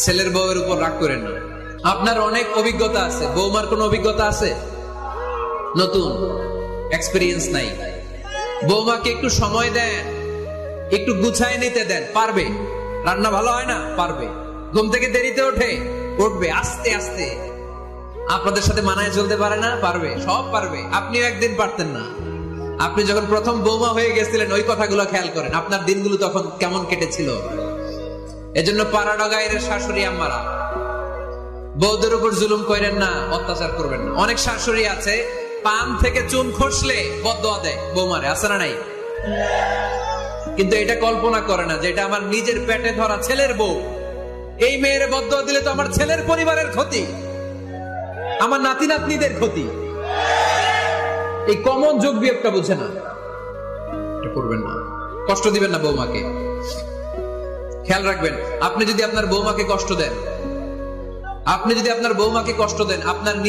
ছেলের বউয়ের উপর রাগ করেন না। আপনার অনেক অভিজ্ঞতা আছে, বৌমার কোনো অভিজ্ঞতা আছে? নতুন এক্সপেরিয়েন্স নাই। বৌমাকে একটু সময় দেন, একটু গুছায় নিতে দেন, পারবে। রান্না ভালো হয় না, পারবে। ঘুম থেকে দেরিতে উঠবে আস্তে আস্তে। আপনাদের সাথে মানায় চলতে পারে না, পারবে, সব পারবে। আপনিও একদিন পারতেন না। আপনি যখন প্রথম বৌমা হয়ে গেছিলেন, ওই কথাগুলো খেয়াল করেন, আপনার দিনগুলো তখন কেমন কেটেছিল। এজন্য পাড়া গায়ের শাশুড়ি আম্মারা, বউদের উপর জুলুম করেন না, অত্যাচার করবেন না। অনেক শাশুড়ি আছে, পান থেকে চুন খসলে বদদোয়া দেয় বৌমারে, আছে না নাই? কিন্তু এটা কল্পনা করে না যে এটা আমার নিজের পেটে ধরা ছেলের বউ। এই মেয়ের বদদোয়া দিলে তো আমার ছেলের পরিবারের ক্ষতি, আমার নাতি নাতনিদের ক্ষতি। এই কমন যোগ বিয়োগটা বুঝে না। এটা করবেন না, কষ্ট দিবেন না বৌমাকে। খেয়াল রাখবেন, আপনি যদি আপনার বৌমাকে কষ্ট দেন, আপনার